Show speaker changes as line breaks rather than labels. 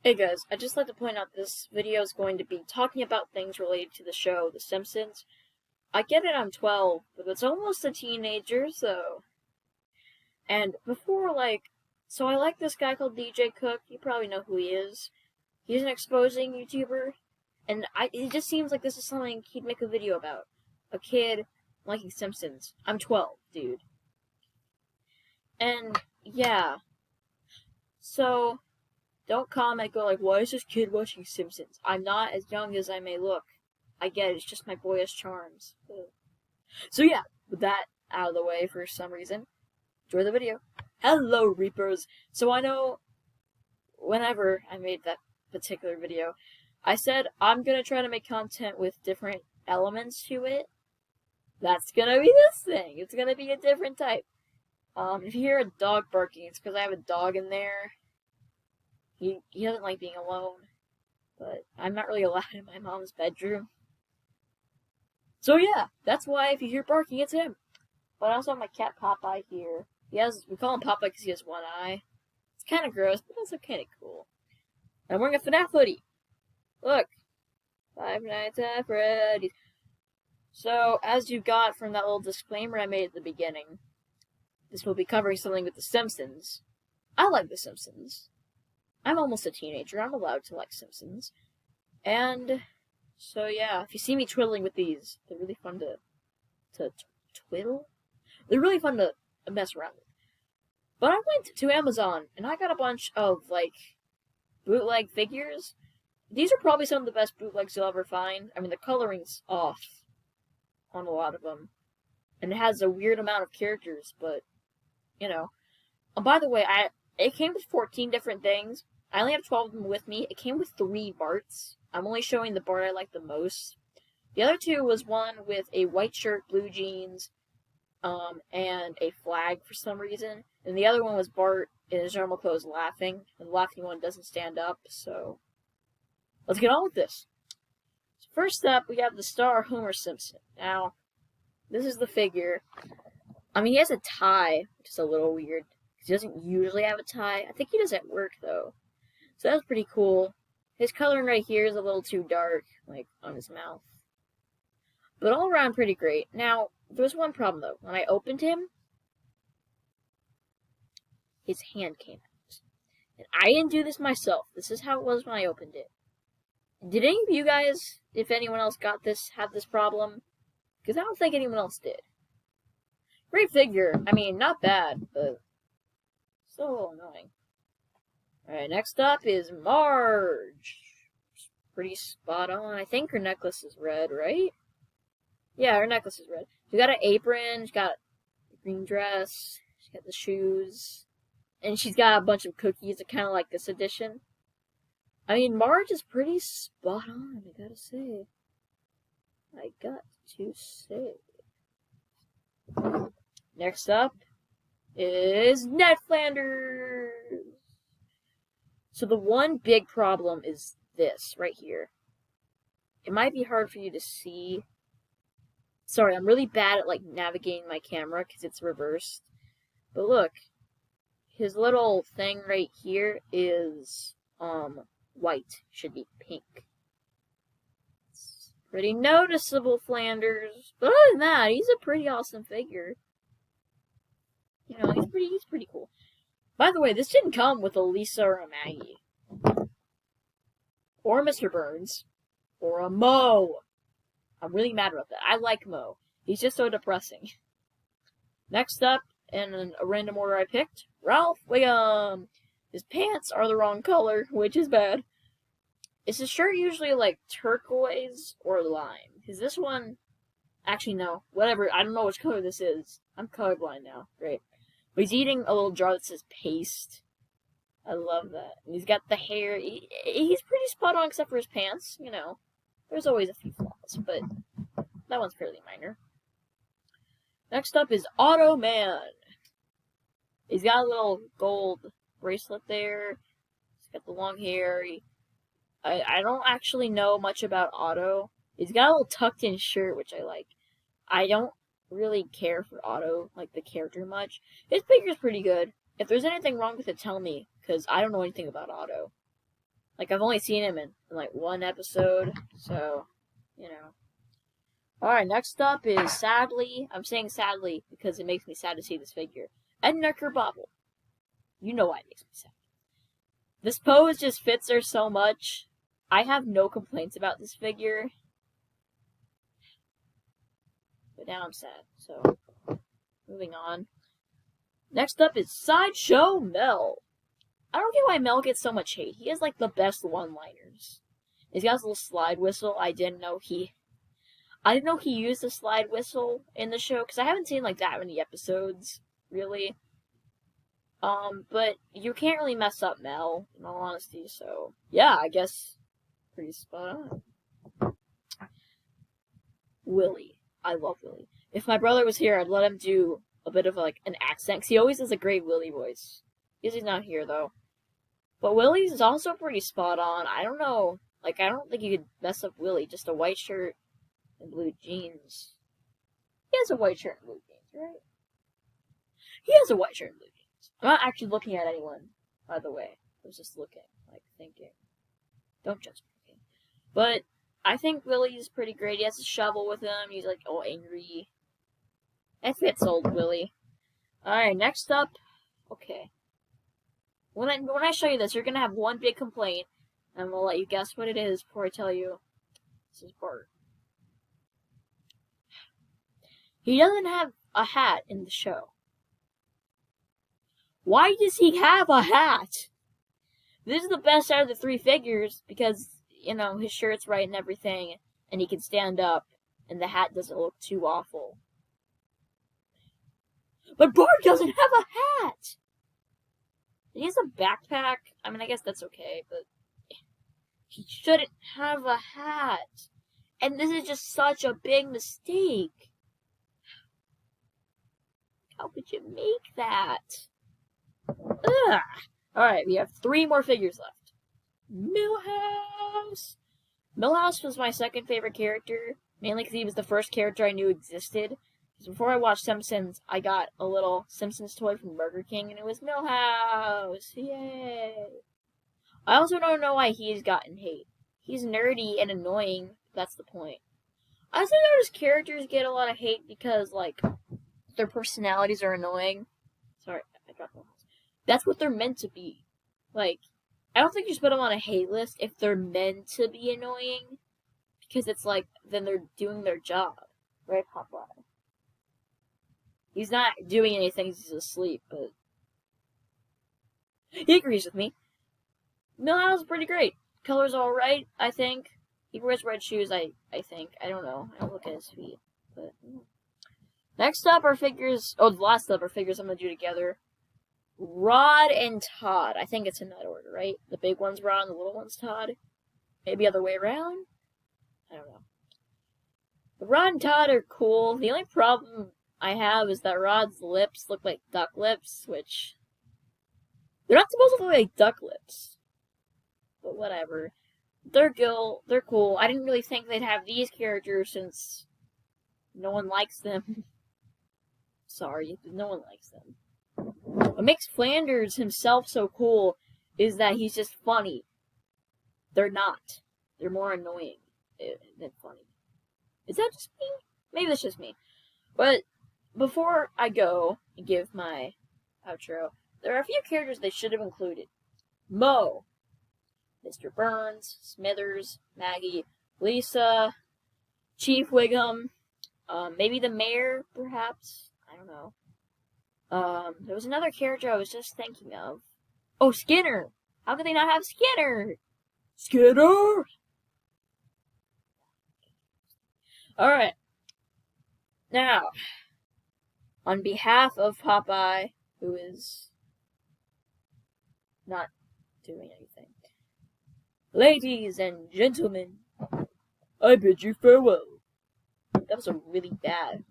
Hey guys, I'd just like to point out this video is going to be talking about things related to the show, The Simpsons. I get it, I'm 12, but it's almost a teenager, so... And before, so I like this guy called DJ Cook, you probably know who he is. He's an exposing YouTuber, and it just seems like this is something he'd make a video about. A kid liking Simpsons. I'm 12, dude. And, yeah. So... Don't comment, go like, why is this kid watching Simpsons? I'm not as young as I may look. I get it, it's just my boyish charms. So yeah, with that out of the way for some reason, enjoy the video. Hello, Reapers! So I know, whenever I made that particular video, I said I'm gonna try to make content with different elements to it. That's gonna be this thing. It's gonna be a different type. If you hear a dog barking, it's because I have a dog in there. He doesn't like being alone, but I'm not really allowed in my mom's bedroom. So yeah, that's why if you hear barking, it's him. But I also have my cat Popeye here. We call him Popeye because he has one eye. It's kind of gross, but also kind of cool. And I'm wearing a FNAF hoodie. Look, Five Nights at Freddy's. So, as you got from that little disclaimer I made at the beginning, this will be covering something with The Simpsons. I like The Simpsons. I'm almost a teenager. I'm allowed to like Simpsons. And so yeah, if you see me twiddling with these, they're really fun to twiddle. They're really fun to mess around with. But I went to Amazon and I got a bunch of bootleg figures. These are probably some of the best bootlegs you'll ever find. I mean, the coloring's off on a lot of them, and it has a weird amount of characters. But you know, by the way, it came with 14 different things. I only have 12 of them with me. It came with 3 Barts. I'm only showing the Bart I like the most. The other 2 was one with a white shirt, blue jeans, and a flag for some reason. And the other one was Bart in his normal clothes laughing. And the laughing one doesn't stand up, so... Let's get on with this. So first up, we have the star Homer Simpson. Now, this is the figure. I mean, he has a tie, which is a little weird. He doesn't usually have a tie. I think he does at work, though. So that's pretty cool. His coloring right here is a little too dark, on his mouth. But all around, pretty great. Now, there's one problem, though. When I opened him, his hand came out. And I didn't do this myself. This is how it was when I opened it. Did any of you guys, if anyone else got this, have this problem? Because I don't think anyone else did. Great figure. I mean, not bad, but... so annoying. Alright, next up is Marge. Pretty spot on. I think her necklace is red, right? Yeah, her necklace is red. She's got an apron, she's got a green dress, she's got the shoes, and she's got a bunch of cookies, kind of like this edition. I mean, Marge is pretty spot on, I gotta say. Next up is Ned Flanders. So the one big problem is this right here. It might be hard for you to see. Sorry, I'm really bad at navigating my camera because it's reversed. But look, his little thing right here is white. Should be pink. It's pretty noticeable, Flanders. But other than that, he's a pretty awesome figure. You know, he's pretty cool. By the way, this didn't come with a Lisa or a Maggie. Or a Mr. Burns. Or a Moe. I'm really mad about that. I like Moe. He's just so depressing. Next up, in a random order I picked, Ralph Wiggum. His pants are the wrong color, which is bad. Is his shirt usually turquoise or lime? Because this one... Actually, no. Whatever. I don't know which color this is. I'm colorblind now. Great. But he's eating a little jar that says paste. I love that. And he's got the hair. He's pretty spot on except for his pants, you know. There's always a few flaws, but that one's fairly minor. Next up is Auto Man. He's got a little gold bracelet there. He's got the long hair. I don't actually know much about Otto. He's got a little tucked in shirt, which I like. I don't really care for Otto, the character much. His figure's pretty good. If there's anything wrong with it, tell me, because I don't know anything about Otto. Like, I've only seen him in like, one episode, so, you know. Alright, next up is, sadly, I'm saying sadly because it makes me sad to see this figure, Edna Krabappel. You know why it makes me sad. This pose just fits her so much. I have no complaints about this figure. But now I'm sad, so moving on. Next up is Sideshow Mel. I don't get why Mel gets so much hate. He has like the best one-liners. He's got his little slide whistle. I didn't know he used a slide whistle in the show because I haven't seen like that many episodes, really. But you can't really mess up Mel, in all honesty. So yeah, I guess pretty spot on. Willie. I love Willie. If my brother was here, I'd let him do a bit of like an accent, because he always does a great Willie voice. Because he's not here, though. But Willie's is also pretty spot on. I don't know. Like, I don't think you could mess up Willie. Just a white shirt and blue jeans. He has a white shirt and blue jeans, right? He has a white shirt and blue jeans. I'm not actually looking at anyone, by the way. I was just looking, like, thinking. Don't judge me. But I think Willie's pretty great. He has a shovel with him. He's like all angry. It fits old Willie. Alright, next up. Okay. When I show you this, you're gonna have one big complaint. And we'll let you guess what it is before I tell you. This is Bart. He doesn't have a hat in the show. Why does he have a hat? This is the best out of the three figures because, you know, his shirt's right and everything, and he can stand up, and the hat doesn't look too awful. But Bart doesn't have a hat! He has a backpack. I mean, I guess that's okay, but he shouldn't have a hat. And this is just such a big mistake. How could you make that? Ugh. Alright, we have 3 more figures left. Milhouse! Milhouse was my second favorite character, mainly because he was the first character I knew existed. Because before I watched Simpsons, I got a little Simpsons toy from Burger King, and it was Milhouse! Yay! I also don't know why he's gotten hate. He's nerdy and annoying, that's the point. I also notice characters get a lot of hate because, like, their personalities are annoying. Sorry, I dropped Milhouse. That's what they're meant to be. Like, I don't think you should put them on a hate list if they're meant to be annoying. Because it's like, then they're doing their job. Right, Popeye? He's not doing anything, he's asleep, but he agrees with me. Milhouse is pretty great. Color's alright, I think. He wears red shoes, I think. I don't know. I don't look at his feet. But next up are figures. Oh, the last up are figures I'm going to do together. Rod and Todd. I think it's in that order, right? The big one's Rod and the little one's Todd. Maybe other way around? I don't know. The Rod and Todd are cool. The only problem I have is that Rod's lips look like duck lips, which they're not supposed to look like duck lips. But whatever. They're cool. I didn't really think they'd have these characters since no one likes them. Sorry, no one likes them. What makes Flanders himself so cool is that he's just funny. They're not. They're more annoying than funny. Is that just me? Maybe that's just me. But before I go and give my outro, there are a few characters they should have included. Moe, Mr. Burns, Smithers, Maggie, Lisa, Chief Wiggum, maybe the mayor, perhaps. I don't know. There was another character I was just thinking of. Oh, Skinner! How could they not have Skinner? Skinner! Alright. Now, on behalf of Popeye, who is not doing anything, ladies and gentlemen, I bid you farewell. That was a really bad